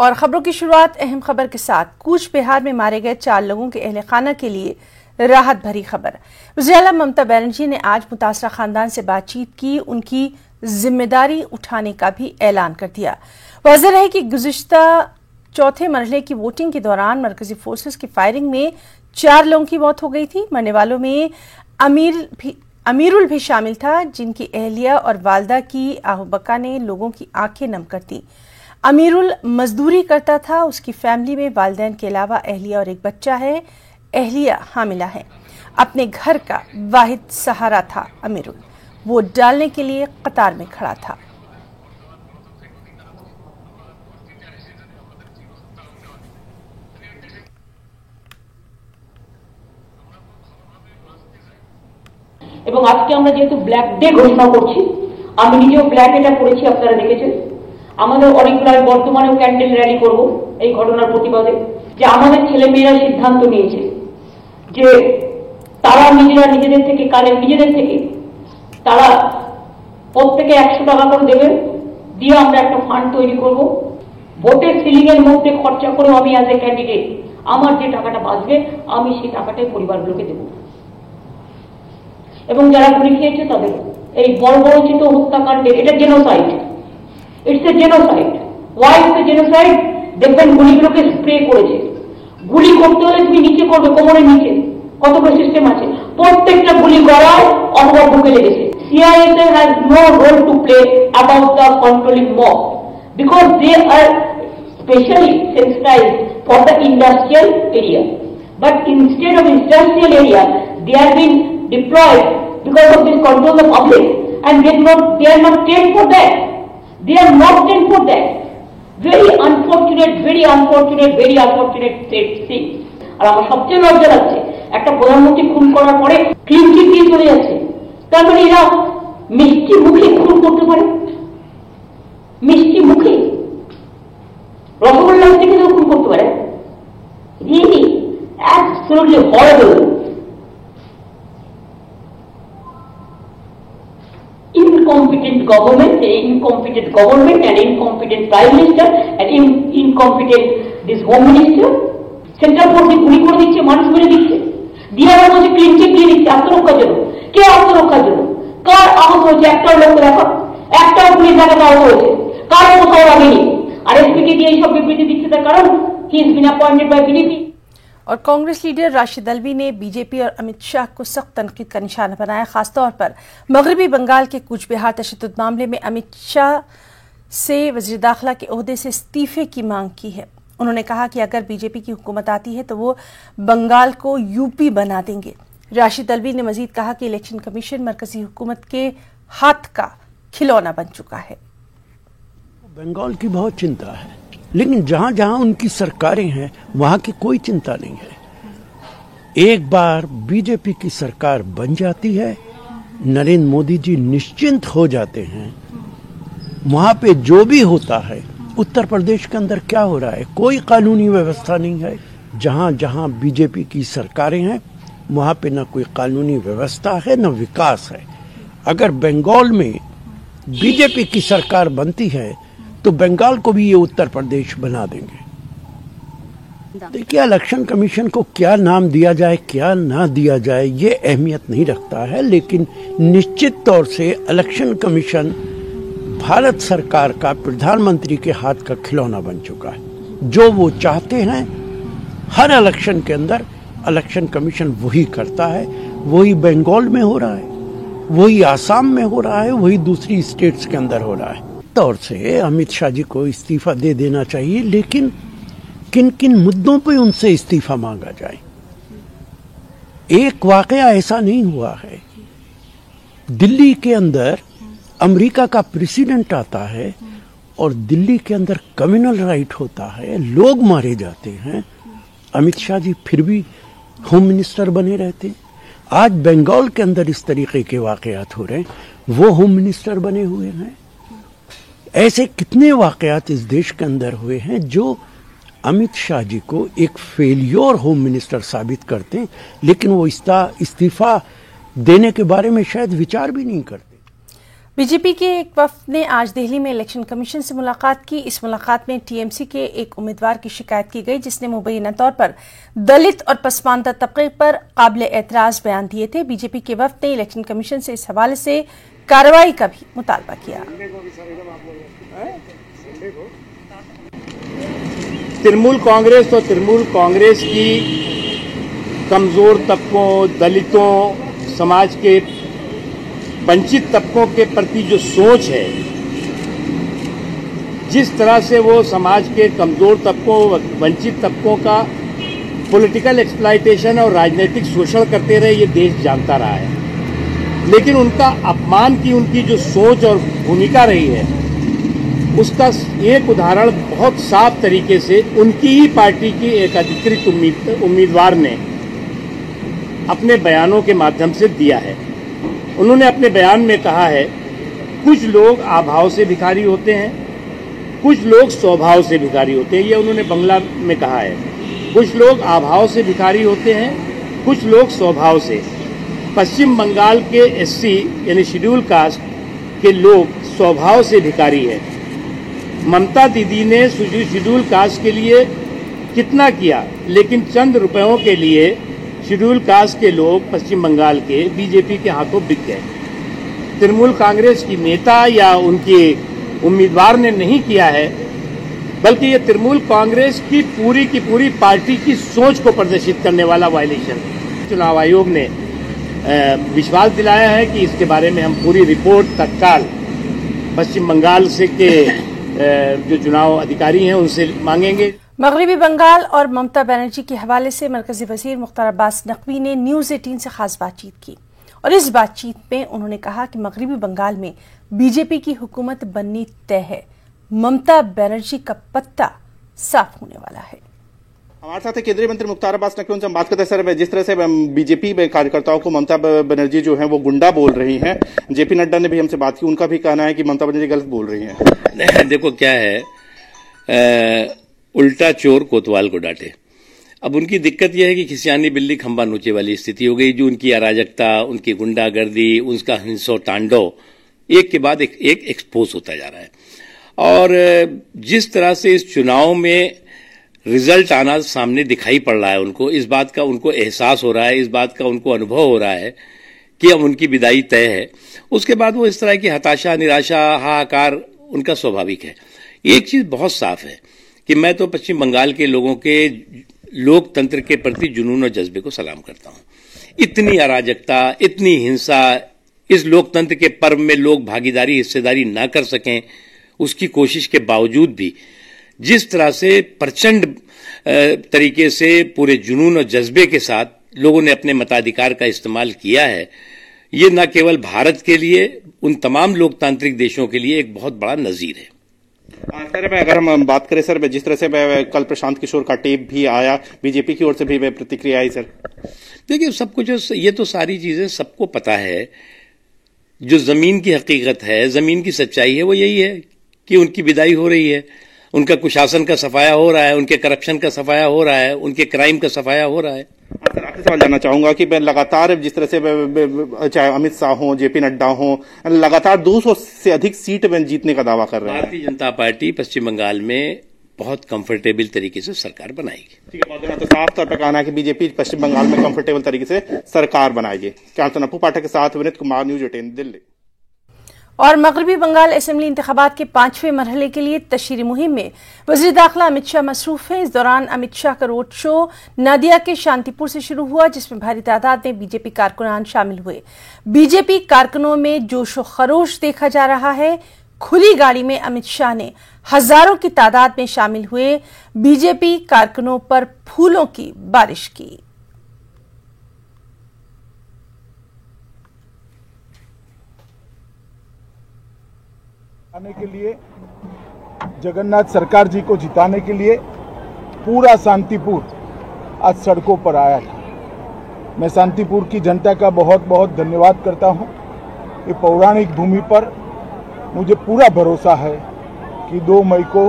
और खबरों की शुरुआत अहम खबर के साथ। कूच बिहार में मारे गए 4 लोगों के अहले खाना के लिए राहत भरी खबर। वज़ीर-ए-आला ममता बनर्जी ने आज मुतासरा खानदान से बातचीत की, उनकी जिम्मेदारी उठाने का भी ऐलान कर दिया। वाज़ेह है कि गुज़िश्ता चौथे मरहले की वोटिंग के दौरान मरकजी फोर्सेस की फायरिंग में 4 लोगों की मौत हो गई थी। मरने वालों में अमीरुल भी शामिल था, जिनकी अहलिया और वालदा की आहुबका ने लोगों की आंखें नम कर दी। अमीरुल मजदूरी करता था, उसकी फैमिली में वालिदैन के अलावा अहलिया और एक बच्चा है। अहलिया हामिला है। अपने घर का वाहिद सहारा था अमीरुल, वोट डालने के लिए कतार में खड़ा था। এবং আজকে আমরা যেহেতু ব্ল্যাক ডে ঘোষণা করছি, আমি নিজেও ব্ল্যাক এটা করেছি, আপনারা দেখেছেন। আমাদের অনেকগুলো বর্তমানেও ক্যান্ডেল র্যালি করব এই ঘটনার প্রতিবাদে, যে আমাদের ছেলেমেয়েরা সিদ্ধান্ত নিয়েছে যে তারা নিজেদের থেকে তারা প্রত্যেকে 100 টাকা করে দেবেন, দিয়ে আমরা একটা ফান্ড তৈরি করব। ভোটের সিলিং এর মধ্যে খরচা করে আমি অ্যাজ এ ক্যান্ডিডেট আমার যে টাকাটা বাঁচবে আমি সেই টাকাটাই পরিবারগুলোকে দেব। এবং যারা গুলি খেয়েছে তাদের এই বর্বরোচিত হত্যাকাণ্ডের এটা genocide, it's a genocide. Why it's a genocide? দেখবেন গুলিগুলোকে স্প্রে করেছে। গুলি করতে হলে তুমি নিচে করবে, কোমরের নিচে কতগুলো সিস্টেম আছে, প্রত্যেকটা গুলি গলায় অথবা বুকে লেগেছে। CISA has no role to play about the controlling mob because they are specially sensitized for the industrial area, but instead of industrial area they have been deployed because of this control the public, and they are not trained for that. They are not trained for that. Very unfortunate thing. আর আমার সবচেয়ে লজ্জা লাগছে, একটা প্রধানমন্ত্রী খুন করার পরে clean chit দিয়ে চলে যাচ্ছে। তার মানে এরা মিষ্টি মুখে খুন করতে পারে, মিষ্টি মুখে রসগোল্লা থেকে খুন করতে পারে। Really absolutely horrible. Incompetent government and incompetent prime minister and incompetent this home minister. Central force গুলি করে দিচ্ছে, মানুষ মেরে দিচ্ছে, দিয়ে আবার বলছে ক্লিন চিট দিয়ে দিচ্ছে আত্মরক্ষার জন্য। কে আত্মরক্ষার জন্য? কার আহত হয়েছে? একটাও লোক দেখো, একটাও পুলিশ দেখাতে আহত হয়েছে, কার কোথাও লাগেনি। আর এসপিকে দিয়ে এইসব বিবৃতি দিচ্ছে, তার কারণ he is bin appointed by BJP. और कांग्रेस लीडर राशिद अल्वी ने बीजेपी और अमित शाह को सख्त तनकीद का निशाना बनाया। खासतौर पर मगरबी बंगाल के कूच बिहार तशद्दुद मामले में अमित शाह से वज़ीर दाखिला के ओहदे से इस्तीफे की मांग की है। उन्होंने कहा कि अगर बीजेपी की हुकूमत आती है तो वो बंगाल को यूपी बना देंगे। राशिद अल्वी ने मजीद कहा कि इलेक्शन कमीशन मरकजी हुकूमत के हाथ का खिलौना बन चुका है। बंगाल की बहुत चिंता है, लेकिन जहां जहां उनकी सरकारें हैं वहां की कोई चिंता नहीं है। एक बार बीजेपी की सरकार बन जाती है, नरेंद्र मोदी जी निश्चिंत हो जाते हैं। वहां पे जो भी होता है, उत्तर प्रदेश के अंदर क्या हो रहा है, कोई कानूनी व्यवस्था नहीं है। जहां जहां बीजेपी की सरकारें हैं वहां पे न कोई कानूनी व्यवस्था है न विकास है। अगर बंगाल में बीजेपी की सरकार बनती है तो बंगाल को भी ये उत्तर प्रदेश बना देंगे। देखिए, इलेक्शन कमीशन को क्या नाम दिया जाए क्या ना दिया जाए ये अहमियत नहीं रखता है, लेकिन निश्चित तौर से इलेक्शन कमीशन भारत सरकार का प्रधानमंत्री के हाथ का खिलौना बन चुका है। जो वो चाहते हैं हर इलेक्शन के अंदर इलेक्शन कमीशन वही करता है। वही बंगाल में हो रहा है, वही आसाम में हो रहा है, वही दूसरी स्टेट्स के अंदर हो रहा है। तौर से अमित शाह जी को इस्तीफा दे देना चाहिए, लेकिन किन किन मुद्दों पे उनसे इस्तीफा मांगा जाए। एक वाकया ऐसा नहीं हुआ है, दिल्ली के अंदर अमेरिका का प्रेसिडेंट आता है और दिल्ली के अंदर कम्युनल राइट होता है, लोग मारे जाते हैं, अमित शाह जी फिर भी होम मिनिस्टर बने रहते हैं। आज बंगाल के अंदर इस तरीके के वाकयात हो रहे हैं, वो होम मिनिस्टर बने हुए हैं। ऐसे कितने वाकयात इस देश के अंदर हुए हैं जो अमित शाह जी को एक फेलियर होम मिनिस्टर साबित करते हैं, लेकिन वो इस्तीफा देने के बारे में शायद विचार भी नहीं करते। बीजेपी के एक वफ्द ने आज दिल्ली में इलेक्शन कमीशन से मुलाकात की। इस मुलाकात में टीएमसी के एक उम्मीदवार की शिकायत की गई, जिसने मुबैना तौर पर दलित और पसमानदा तबके पर काबिल एतराज बयान दिए थे। बीजेपी के वफ्द ने इलेक्शन कमीशन से इस हवाले से कार्रवाई का भी मुतालबा किया। तृणमूल कांग्रेस और तृणमूल कांग्रेस की कमजोर तबकों, दलितों, समाज के वंचित तबकों के प्रति जो सोच है, जिस तरह से वो समाज के कमजोर तबकों, वंचित तबकों का पॉलिटिकल एक्सप्लॉयटेशन और राजनीतिक शोषण करते रहे, ये देश जानता रहा है। लेकिन उनका अपमान की उनकी जो सोच और भूमिका रही है, उसका एक उदाहरण बहुत साफ तरीके से उनकी ही पार्टी की एक अधिकृत उम्मीदवार ने अपने बयानों के माध्यम से दिया है। उन्होंने अपने बयान में कहा है, कुछ लोग आभाव से भिखारी होते हैं, कुछ लोग स्वभाव से भिखारी होते हैं। ये उन्होंने बंगला में कहा है। कुछ लोग आभाव से भिखारी होते हैं, कुछ लोग स्वभाव से। पश्चिम बंगाल के एससी यानी शेड्यूल कास्ट के लोग स्वभाव से भिखारी है। ममता दीदी ने शेड्यूल कास्ट के लिए कितना किया, लेकिन चंद रुपयों के लिए शेड्यूल कास्ट के लोग पश्चिम बंगाल के बीजेपी के हाथों बिक गए। तृणमूल कांग्रेस की नेता या उनके उम्मीदवार ने नहीं किया है, बल्कि ये तृणमूल कांग्रेस की पूरी पार्टी की सोच को प्रदर्शित करने वाला वायलेशन है। चुनाव आयोग ने विश्वास दिलाया है कि इसके बारे में हम पूरी रिपोर्ट तत्काल पश्चिम बंगाल से के जो चुनाव अधिकारी हैं उनसे मांगेंगे। मगरबी बंगाल और ममता बनर्जी के हवाले से मरकजी वजीर मुख्तार अब्बास नकवी ने न्यूज़ 18 से खास बातचीत की और इस बातचीत में उन्होंने कहा कि मगरबी बंगाल में बीजेपी की हुकूमत बननी तय है। ममता बनर्जी का पत्ता साफ होने वाला है। हमारे साथ केंद्रीय मंत्री मुख्तार अब्बास नकवी, उनसे हम बात करते हैं। सर, जिस तरह से बीजेपी कार्यकर्ताओं को ममता बनर्जी जो है वो गुंडा बोल रही हैं, जेपी नड्डा ने भी हमसे बात की, उनका भी कहना है कि ममता बनर्जी गलत बोल रही हैं। देखो क्या है, उल्टा चोर कोतवाल को डांटे। अब उनकी दिक्कत यह है कि खिसियानी बिल्ली खंबा नोचे वाली स्थिति हो गई। जो उनकी अराजकता, उनकी गुंडागर्दी, उनका हिंसो तांडव एक के बाद एक एक्सपोज होता जा रहा है। और जिस तरह से इस चुनाव में रिजल्ट आना सामने दिखाई पड़ रहा है, उनको इस बात का उनको एहसास हो रहा है, इस बात का उनको अनुभव हो रहा है कि अब उनकी विदाई तय है। उसके बाद वो इस तरह की हताशा, निराशा, हाहाकार उनका स्वाभाविक है। एक चीज बहुत साफ है कि मैं तो पश्चिम बंगाल के लोगों के लोकतंत्र के प्रति जुनून और जज्बे को सलाम करता हूं। इतनी अराजकता, इतनी हिंसा, इस लोकतंत्र के पर्व में लोग भागीदारी, हिस्सेदारी ना कर सकें, उसकी कोशिश के बावजूद भी जिस तरह से प्रचंड तरीके से पूरे जुनून और जज्बे के साथ लोगों ने अपने मताधिकार का इस्तेमाल किया है, ये न केवल भारत के लिए, उन तमाम लोकतांत्रिक देशों के लिए एक बहुत बड़ा नजीर है। सर, अगर हम बात करें सर, जिस तरह से कल प्रशांत किशोर का टेप भी आया, बीजेपी की ओर से भी प्रतिक्रिया आई सर। देखिए, सब कुछ ये तो सारी चीजें सबको पता है। जो जमीन की हकीकत है, जमीन की सच्चाई है, वो यही है कि उनकी विदाई हो रही है, उनका कुशासन का सफाया हो रहा है, उनके करप्शन का सफाया हो रहा है, उनके क्राइम का सफाया हो रहा है। सर, आपसे सवाल जानना चाहूंगा कि लगातार जिस तरह से चाहे अमित शाह हो, जेपी नड्डा हो, लगातार 200 से अधिक सीट जीतने का दावा कर रहे हैं। भारतीय जनता पार्टी पश्चिम बंगाल में बहुत कंफर्टेबल तरीके से सरकार बनाएगी। ठीक है, बहुत तो साफ तौर पर कहना है कि बीजेपी पश्चिम बंगाल में कंफर्टेबल तरीके से सरकार बनाएगी। कैप्टन अपू पाठक के साथ विनीत कुमार, न्यूज़ 18 दिल्ली। और मगरबी बंगाल असेंबली इंतखाबात के 5वें मरहले के लिए तशहीरी मुहिम में वज़ीर दाखिला अमित शाह मसरूफ हैं। इस दौरान अमित शाह का रोड शो नादिया के शांतिपुर से शुरू हुआ, जिसमें भारी तादाद में बीजेपी कारकुनान शामिल हुए। बीजेपी कारकुनों में जोश व खरोश देखा जा रहा है। खुली गाड़ी में अमित शाह ने हजारों की तादाद में शामिल हुए बीजेपी कारकुनों पर फूलों की बारिश की। आने के लिए, जगन्नाथ सरकार जी को जिताने के लिए पूरा शांतिपुर आज सड़कों पर आया था। मैं शांतिपुर की जनता का बहुत बहुत धन्यवाद करता हूं। ये पौराणिक भूमि पर मुझे पूरा भरोसा है कि 2 मई को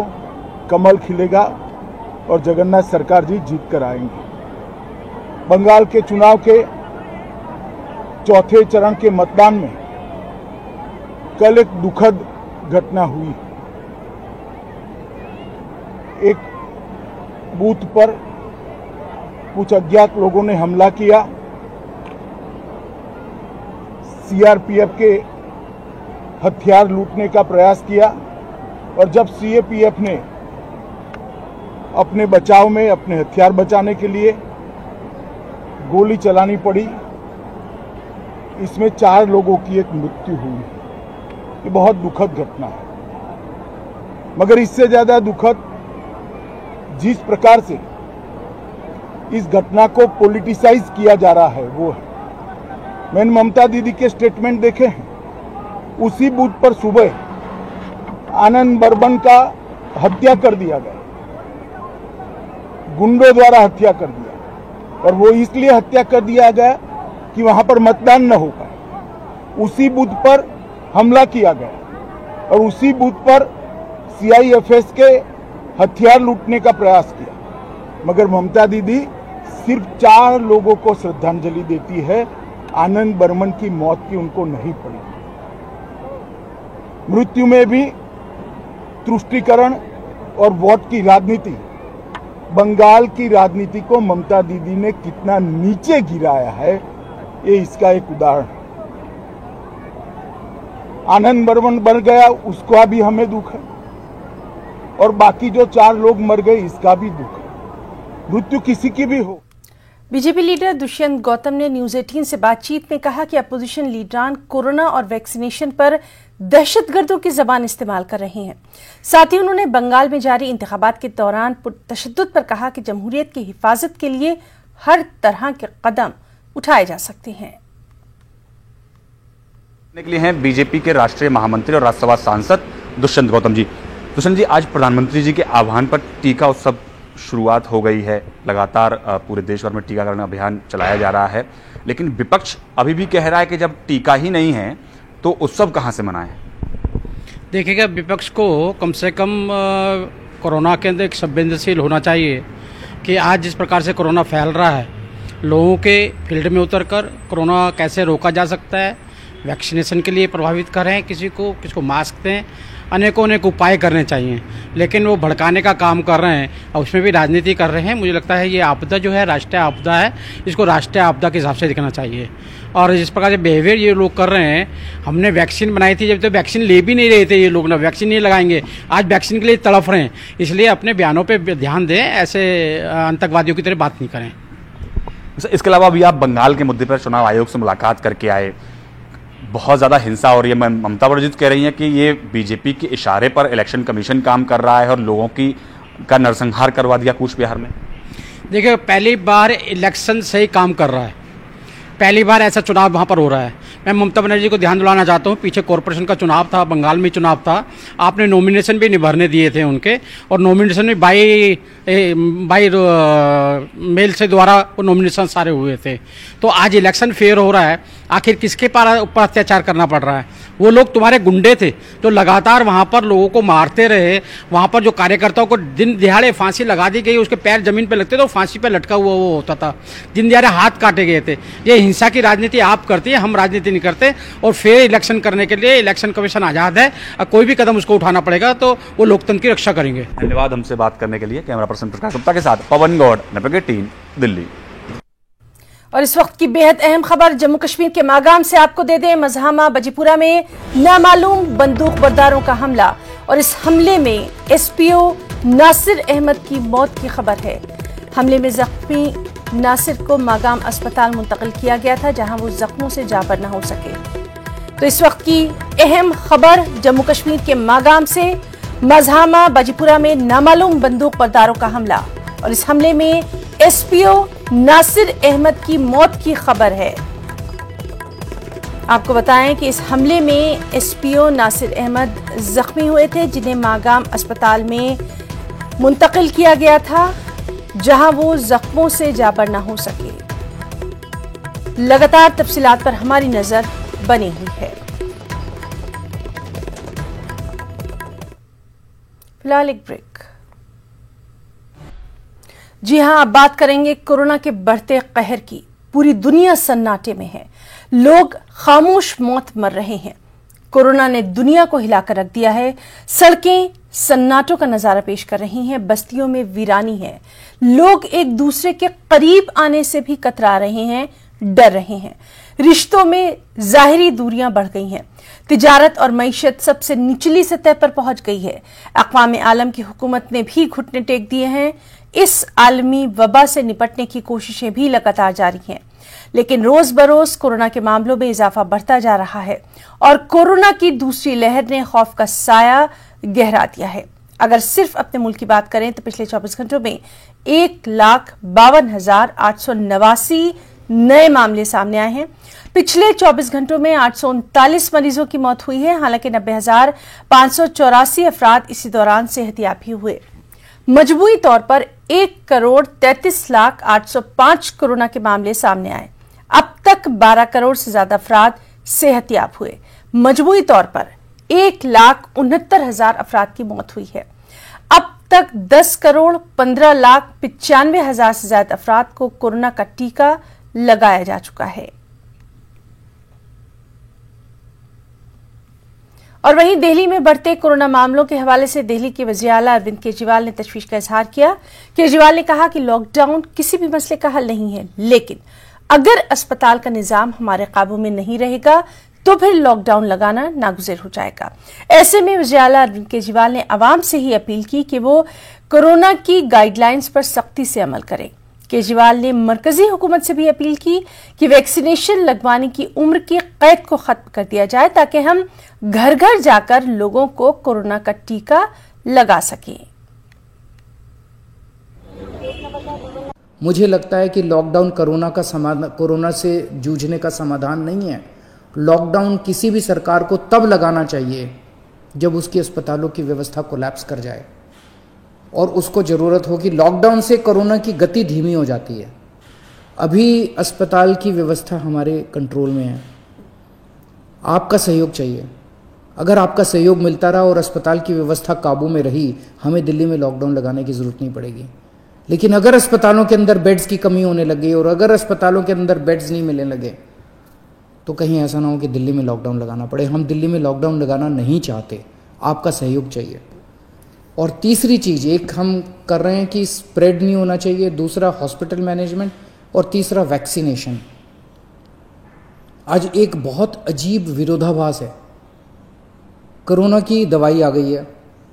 कमल खिलेगा और जगन्नाथ सरकार जी जीत कर आएंगे। बंगाल के चुनाव के चौथे चरण के मतदान में कल एक दुखद घटना हुई। एक बूथ पर कुछ अज्ञात लोगों ने हमला किया। सीआरपीएफ के हथियार लूटने का प्रयास किया और जब सीआरपीएफ ने अपने बचाव में, अपने हथियार बचाने के लिए गोली चलानी पड़ी, इसमें 4 लोगों की एक मृत्यु हुई। ये बहुत दुखद घटना है। मगर इससे ज्यादा दुखद जिस प्रकार से इस घटना को पॉलिटिसाइज किया जा रहा है वो है। मैंने ममता दीदी के स्टेटमेंट देखे हैं। उसी बूथ पर सुबह आनंद बर्मन का हत्या कर दिया गया, गुंडों द्वारा हत्या कर दिया, और वो इसलिए हत्या कर दिया गया कि वहां पर मतदान न हो पाए। उसी बूथ पर हमला किया गया और उसी बूथ पर सीआईएफएस के हथियार लूटने का प्रयास किया। मगर ममता दीदी सिर्फ 4 लोगों को श्रद्धांजलि देती है, आनंद बर्मन की मौत की उनको नहीं पड़ी। मृत्यु में भी तुष्टीकरण और वोट की राजनीति, बंगाल की राजनीति को ममता दीदी ने कितना नीचे गिराया है, ये इसका एक उदाहरण है। आनंद बर्मन मर गया, उसका भी हमें दुख है, और बाकी जो 4 लोग मर गए इसका भी दुख है। मृत्यु किसी की भी हो। बीजेपी लीडर दुष्यंत गौतम ने न्यूज 18 से बातचीत में कहा कि अपोजिशन लीडरान कोरोना और वैक्सीनेशन पर दहशतगर्दों की जबान इस्तेमाल कर रहे हैं। साथ ही उन्होंने बंगाल में जारी इंतखाबात के दौरान तशद्दुद पर कहा कि जमहूरियत की हिफाजत के लिए हर तरह के कदम उठाए जा सकते हैं। के लिए हैं बीजेपी के राष्ट्रीय महामंत्री और राज्यसभा सांसद दुष्यंत गौतम जी। दुष्यंत जी, आज प्रधानमंत्री जी के आह्वान पर टीका उत्सव शुरुआत हो गई है। लगातार पूरे देश भर में टीकाकरण अभियान चलाया जा रहा है, लेकिन विपक्ष अभी भी कह रहा है कि जब टीका ही नहीं है तो उत्सव कहां से मनाएं? देखिएगा, विपक्ष को कम से कम कोरोना के अंदर एक संवेदनशील होना चाहिए कि आज जिस प्रकार से कोरोना फैल रहा है, लोगों के फील्ड में उतरकर कोरोना कैसे रोका जा सकता है, वैक्सीनेशन के लिए प्रभावित करें, किसको मास्क दें, अनेकों उपाय करने चाहिए। लेकिन वो भड़काने का काम कर रहे हैं और उसमें भी राजनीति कर रहे हैं। मुझे लगता है ये आपदा जो है राष्ट्रीय आपदा है, इसको राष्ट्रीय आपदा के हिसाब से दिखना चाहिए। और जिस प्रकार से बिहेवियर ये लोग कर रहे हैं, हमने वैक्सीन बनाई थी, जब तो वैक्सीन ले भी नहीं रहे थे ये लोग, ना वैक्सीन नहीं लगाएंगे, आज वैक्सीन के लिए तड़फ रहे हैं। इसलिए अपने बयानों पर ध्यान दें, ऐसे आतंकवादियों की तरह बात नहीं करें। इसके अलावा अभी आप बंगाल के मुद्दे पर चुनाव आयोग से मुलाकात करके आए, बहुत ज़्यादा हिंसा हो रही है। ममता बनर्जी कह रही हैं कि ये बीजेपी के इशारे पर इलेक्शन कमीशन काम कर रहा है और लोगों का नरसंहार करवा दिया कूच बिहार में। देखिए, पहली बार इलेक्शन से ही काम कर रहा है, पहली बार ऐसा चुनाव वहाँ पर हो रहा है। मैं ममता बनर्जी को ध्यान दिलाना चाहता हूँ, पीछे कॉरपोरेशन का चुनाव था, बंगाल में चुनाव था, आपने नॉमिनेशन भी नहीं भरने दिए थे उनके, और नॉमिनेशन में बाई मेल से द्वारा वो नॉमिनेशन सारे हुए थे। तो आज इलेक्शन फेयर हो रहा है, आखिर किसके ऊपर अत्याचार करना पड़ रहा है? वो लोग तुम्हारे गुंडे थे जो लगातार वहाँ पर लोगों को मारते रहे, वहाँ पर जो कार्यकर्ताओं को दिन दिहाड़े फांसी लगा दी गई, उसके पैर जमीन पे लगते तो फांसी पे लटका हुआ वो होता था, दिन दिहाड़े हाथ काटे गए थे। ये हिंसा की राजनीति आप करती है, हम राजनीति नहीं करते। और फेयर इलेक्शन करने के लिए इलेक्शन कमीशन आज़ाद है, कोई भी कदम उसको उठाना पड़ेगा तो वो लोकतंत्र की रक्षा करेंगे। धन्यवाद हमसे बात करने के लिए। कैमरा पर्सन प्रकाश गुप्ता के साथ पवन गौड़, नेटवर्क 18, दिल्ली। और इस वक्त की बेहद अहम खबर जम्मू कश्मीर के मागाम से आपको दे दें। मजहामा बजीपुरा में नामालूम बंदूक बरदारों का हमला, और इस हमले में एसपीओ नासिर अहमद की मौत की खबर है। हमले में जख्मी नासिर को मागाम अस्पताल मुंतकिल किया गया था, जहां वो जख्मों से जाबर न हो सके। तो इस वक्त की अहम खबर जम्मू कश्मीर के मागाम से, मजहामा बजीपुरा में नामालूम बंदूक बरदारों का हमला, और इस हमले में एसपीओ नासिर अहमद की मौत की खबर है। आपको बताएं कि इस हमले में एसपीओ नासिर अहमद जख्मी हुए थे, जिन्हें मागाम अस्पताल में मुंतकिल किया गया था, जहां वो जख्मों से जाबर न हो सके। लगातार तफसीलात पर हमारी नजर बनी हुई है। फिलहाल एक ब्रेक। जी हां, अब बात करेंगे कोरोना के बढ़ते कहर की। पूरी दुनिया सन्नाटे में है, लोग खामोश मौत मर रहे हैं। कोरोना ने दुनिया को हिलाकर रख दिया है। सड़कें सन्नाटों का नजारा पेश कर रही हैं, बस्तियों में वीरानी है, लोग एक दूसरे के करीब आने से भी कतरा रहे हैं, डर रहे हैं। रिश्तों में जाहिरी दूरियां बढ़ गई हैं, तिजारत और मईशत सबसे निचली सतह पर पहुंच गई है। अक़वाम आलम की हुकूमत ने भी घुटने टेक दिए हैं। इस आलमी वबा से निपटने की कोशिशें भी लगातार जारी हैं, लेकिन रोज बरोज कोरोना के मामलों में इजाफा बढ़ता जा रहा है और कोरोना की दूसरी लहर ने खौफ का साया गहरा दिया है। अगर सिर्फ अपने मुल्क की बात करें तो पिछले 24 घंटों में 1,52,889 नए मामले सामने आए हैं। पिछले 24 घंटों में 839 मरीजों की मौत हुई है। हालांकि 90,584 अफराद इसी दौरान सेहतियाब भी हुए। मजमूई तौर पर 1,33,08,05 कोरोना के मामले सामने आए। अब तक 12 करोड़ से ज्यादा अफराद सेहतियाब हुए। मजमूई तौर पर 1,69,000 अफराद की मौत हुई है। अब तक 10,15,95,000 से ज्यादा अफराद को कोरोना का टीका लगाया जा चुका है। और वहीं दिल्ली में बढ़ते कोरोना मामलों के हवाले से दिल्ली के वज़ीर आला अरविंद केजरीवाल ने तशवीश का इजहार किया। केजरीवाल ने कहा कि लॉकडाउन किसी भी मसले का हल नहीं है, लेकिन अगर अस्पताल का निजाम हमारे काबू में नहीं रहेगा तो फिर लॉकडाउन लगाना नागुज़ेर हो जाएगा। ऐसे में वज़ीर आला अरविंद केजरीवाल ने आवाम से ही अपील की कि वो कोरोना की गाइडलाइंस पर सख्ती से अमल करें। केजरीवाल ने मरकजी हुकूमत से भी अपील की कि वैक्सीनेशन लगवाने की उम्र की कैद को खत्म कर दिया जाए ताकि हम घर घर जाकर लोगों को कोरोना का टीका लगा सकें। मुझे लगता है कि लॉकडाउन कोरोना से जूझने का समाधान नहीं है। लॉकडाउन किसी भी सरकार को तब लगाना चाहिए जब उसकी अस्पतालों की व्यवस्था कोलैप्स कर जाए और उसको ज़रूरत हो कि लॉकडाउन से कोरोना की गति धीमी हो जाती है। अभी अस्पताल की व्यवस्था हमारे कंट्रोल में है। आपका सहयोग चाहिए। अगर आपका सहयोग मिलता रहा और अस्पताल की व्यवस्था काबू में रही, हमें दिल्ली में लॉकडाउन लगाने की ज़रूरत नहीं पड़ेगी। लेकिन अगर अस्पतालों के अंदर बेड्स की कमी होने लगी और अगर अस्पतालों के अंदर बेड्स नहीं मिलने लगे तो कहीं ऐसा ना हो कि दिल्ली में लॉकडाउन लगाना पड़े। हम दिल्ली में लॉकडाउन लगाना नहीं चाहते, आपका सहयोग चाहिए। और तीसरी चीज़, एक हम कर रहे हैं कि स्प्रेड नहीं होना चाहिए, दूसरा हॉस्पिटल मैनेजमेंट और तीसरा वैक्सीनेशन। आज एक बहुत अजीब विरोधाभास है। कोरोना की दवाई आ गई है,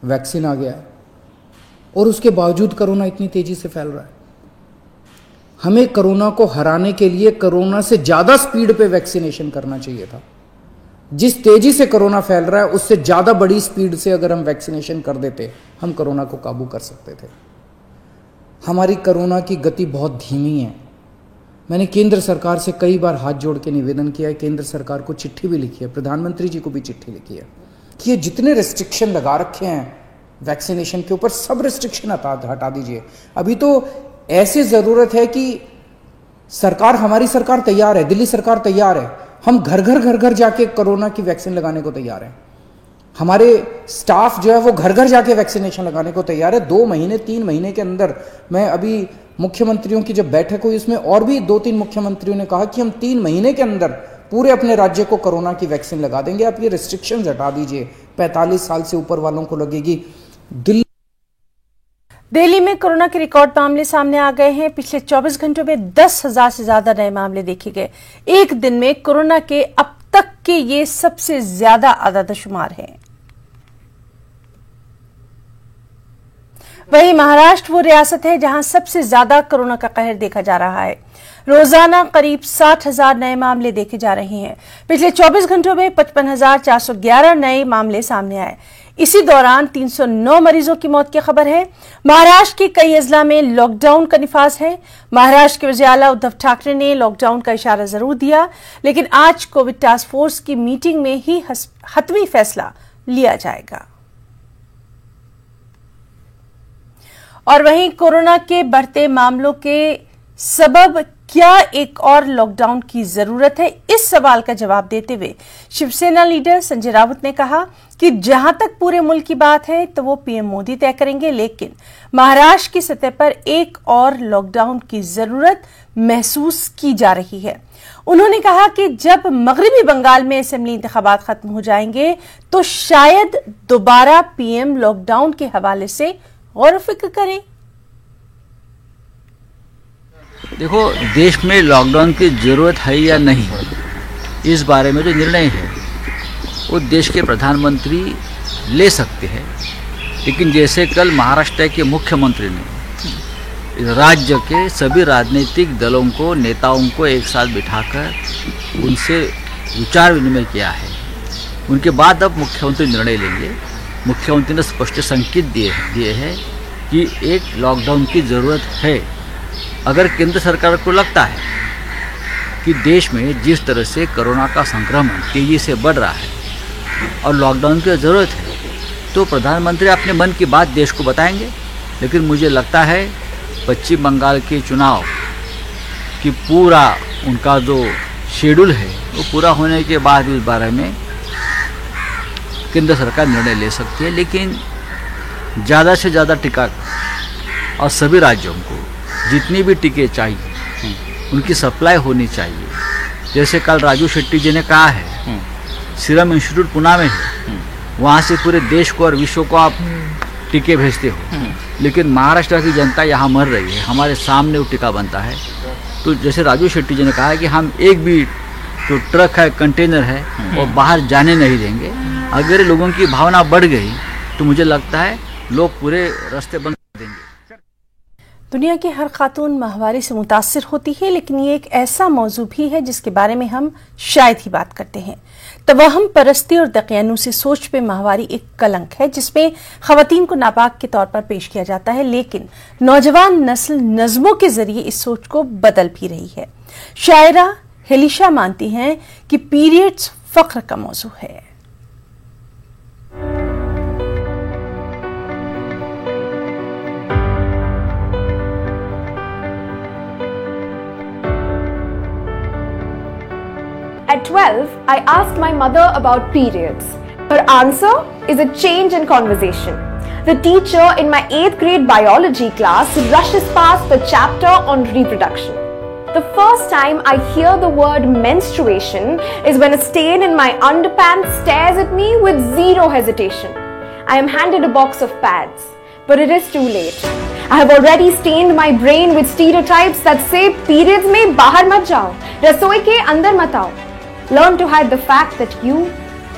वैक्सीन आ गया है और उसके बावजूद कोरोना इतनी तेजी से फैल रहा है। हमें कोरोना को हराने के लिए कोरोना से ज़्यादा स्पीड पे वैक्सीनेशन करना चाहिए था। जिस तेजी से कोरोना फैल रहा है उससे ज़्यादा बड़ी स्पीड से अगर हम वैक्सीनेशन कर देते, हम कोरोना को काबू कर सकते थे। हमारी कोरोना की गति बहुत धीमी है। मैंने केंद्र सरकार से कई बार हाथ जोड़ के निवेदन किया है, केंद्र सरकार को चिट्ठी भी लिखी है, प्रधानमंत्री जी को भी चिट्ठी लिखी है कि ये जितने रिस्ट्रिक्शन लगा रखे हैं वैक्सीनेशन के ऊपर, सब रिस्ट्रिक्शन हटा दीजिए। अभी तो ऐसी ज़रूरत है कि सरकार, हमारी सरकार तैयार है, दिल्ली सरकार तैयार है, हम घर घर जाके कोरोना की वैक्सीन लगाने को तैयार हैं। हमारे स्टाफ जो है वो घर घर जाके वैक्सीनेशन लगाने को तैयार है। 2 महीने 3 महीने के अंदर, मैं अभी मुख्यमंत्रियों की जब बैठक हुई उसमें और भी 2-3 मुख्यमंत्रियों ने कहा कि हम 3 महीने के अंदर पूरे अपने राज्य को कोरोना की वैक्सीन लगा देंगे। आप ये रिस्ट्रिक्शंस हटा दीजिए, 45 साल से ऊपर वालों को लगेगी। दिल्ली में कोरोना के रिकॉर्ड मामले सामने आ गए हैं। पिछले 24 घंटों में 10,000 से ज्यादा नए मामले देखे गए। एक दिन में कोरोना के अब तक के ये सबसे ज्यादा आदादशुमार हैं। वहीं महाराष्ट्र वो रियासत है जहां सबसे ज्यादा कोरोना का कहर देखा जा रहा है। रोजाना करीब 60,000 नए मामले देखे जा रहे हैं। पिछले 24 घंटों में 55,411 नए मामले सामने आए। इसी दौरान 309 मरीजों की मौत की खबर है। महाराष्ट्र के कई अजला में लॉकडाउन का निफाज है। महाराष्ट्र के वज़ीर आला उद्धव ठाकरे ने लॉकडाउन का इशारा जरूर दिया, लेकिन आज कोविड टास्क फोर्स की मीटिंग में ही हतमी फैसला लिया जाएगा। और वहीं कोरोना के बढ़ते मामलों के सबब क्या एक और लॉकडाउन की जरूरत है, इस सवाल का जवाब देते हुए शिवसेना लीडर संजय राउत ने कहा कि जहां तक पूरे मुल्क की बात है तो वो पीएम मोदी तय करेंगे, लेकिन महाराष्ट्र की सतह पर एक और लॉकडाउन की जरूरत महसूस की जा रही है। उन्होंने कहा कि जब मगरिबी बंगाल में असेंबली इंतखाबात खत्म हो जाएंगे तो शायद दोबारा पीएम लॉकडाउन के हवाले से गौर व फिक्र करें। देखो, देश में लॉकडाउन की जरूरत है या नहीं, इस बारे में जो निर्णय है वो देश के प्रधानमंत्री ले सकते हैं। लेकिन जैसे कल महाराष्ट्र के मुख्यमंत्री ने राज्य के सभी राजनीतिक दलों को, नेताओं को एक साथ बिठाकर उनसे विचार विनिमय किया है, उनके बाद अब मुख्यमंत्री निर्णय लेंगे। मुख्यमंत्री ने स्पष्ट संकेत दिए हैं कि एक लॉकडाउन की ज़रूरत है। अगर केंद्र सरकार को लगता है कि देश में जिस तरह से कोरोना का संक्रमण तेज़ी से बढ़ रहा है और लॉकडाउन की ज़रूरत है, तो प्रधानमंत्री अपने मन की बात देश को बताएंगे। लेकिन मुझे लगता है पश्चिम बंगाल के चुनाव की पूरा उनका जो शेड्यूल है वो पूरा होने के बाद इस बारे में केंद्र सरकार निर्णय ले सकती है। लेकिन ज़्यादा से ज़्यादा टीका और सभी राज्यों को जितनी भी टीके चाहिए उनकी सप्लाई होनी चाहिए। जैसे कल राजू शेट्टी जी ने कहा है, सीरम इंस्टीट्यूट पुणे में है, वहाँ से पूरे देश को और विश्व को आप टीके भेजते हो, लेकिन महाराष्ट्र की जनता यहाँ मर रही है, हमारे सामने वो टीका बनता है। तो जैसे राजू शेट्टी जी ने कहा है कि हम एक भी जो ट्रक है, कंटेनर है, वो बाहर जाने नहीं देंगे। अगर लोगों की भावना बढ़ गई तो मुझे लगता है लोग पूरे रास्ते बंद कर देंगे। दुनिया की हर खातून माहवारी से मुतासिर होती है, लेकिन ये एक ऐसा मौजू भी है जिसके बारे में हम शायद ही बात करते हैं। तवहम परस्ती और दकियानूसी सोच पे माहवारी एक कलंक है जिसमें खवातीन को नापाक के तौर पर पेश किया जाता है, लेकिन नौजवान नस्ल नज़मों के जरिए इस सोच को बदल भी रही है। शायरा हेलिशा मानती हैं कि पीरियड्स फख्र का मौजू है। At 12, I asked my mother about periods. Her answer is a change in conversation. The teacher in my 8th grade biology class rushes past the chapter on reproduction. The first time I hear the word menstruation is when a stain in my underpants stares at me with zero hesitation. I am handed a box of pads, but it is too late. I have already stained my brain with stereotypes that say periods में बाहर मत जाओ, रसोई के अंदर मत आओ. Learn to hide the fact that you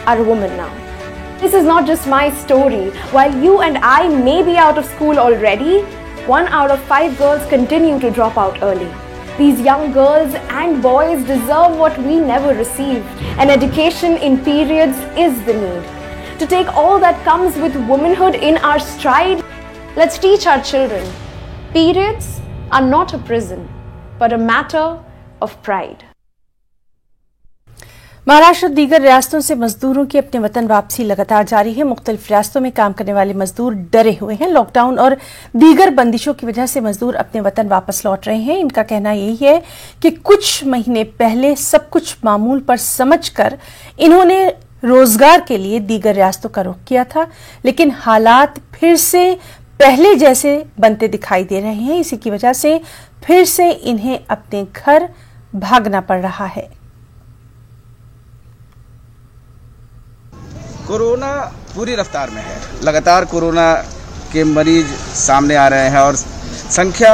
are a woman now. This is not just my story. While you and I may be out of school already, 1 out of 5 girls continue to drop out early. These young girls and boys deserve what we never received. An education in periods is the need. To take all that comes with womanhood in our stride, let's teach our children. Periods are not a prison, but a matter of pride. Maharashtra और दीगर रियासतों से मजदूरों की अपने वतन वापसी लगातार जारी है। मुख्तलिफ रियासतों में काम करने वाले मजदूर डरे हुए हैं। लॉकडाउन और दीगर बंदिशों की वजह से मजदूर अपने वतन वापस लौट रहे हैं। इनका कहना यही है कि कुछ महीने पहले सब कुछ मामूल पर समझकर इन्होंने रोजगार के लिए दीगर रियासतों का रुख किया था, लेकिन हालात फिर से पहले जैसे बनते दिखाई दे रहे हैं। इसी की वजह से फिर से इन्हें अपने घर भागना पड़ रहा है। कोरोना पूरी रफ्तार में है। लगातार कोरोना के मरीज सामने आ रहे हैं और संख्या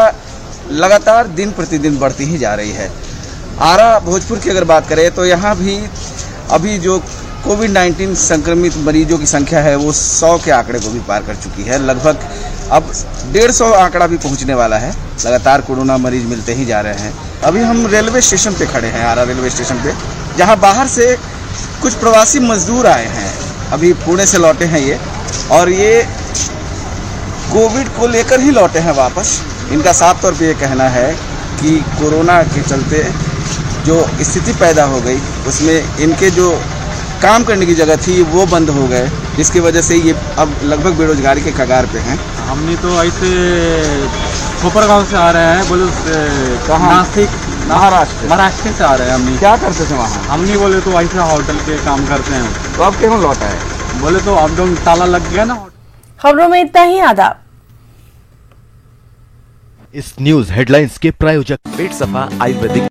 लगातार दिन प्रतिदिन बढ़ती ही जा रही है। आरा भोजपुर की अगर बात करें तो यहाँ भी अभी जो कोविड-19 संक्रमित मरीजों की संख्या है वो 100 के आंकड़े को भी पार कर चुकी है। लगभग अब 150 आंकड़ा भी पहुँचने वाला है। लगातार कोरोना मरीज मिलते ही जा रहे हैं। अभी हम रेलवे स्टेशन पे खड़े हैं, आरा रेलवे स्टेशन पे, जहाँ बाहर से कुछ प्रवासी मजदूर आए हैं। अभी पुणे से लौटे हैं ये, और ये कोविड को लेकर ही लौटे हैं वापस। इनका साफ तौर पे ये कहना है कि कोरोना के चलते जो स्थिति पैदा हो गई उसमें इनके जो काम करने की जगह थी वो बंद हो गए, जिसकी वजह से ये अब लगभग बेरोजगारी के कगार पे हैं। हमने तो ऐसे कोपरगांव से आ रहे हैं, बोले कहाँ? नासिक, महाराष्ट्र से आ रहे हैं। हमने क्या करते थे वहाँ? हमने बोले तो ऐसे होटल के काम करते हैं। तो अब क्यों लौटा है? बोले तो अब जो ताला लग गया ना। खबरों में इतना ही। आदाब। इस न्यूज हेडलाइंस के प्रायोजक पेट सफा आयुर्वेदिक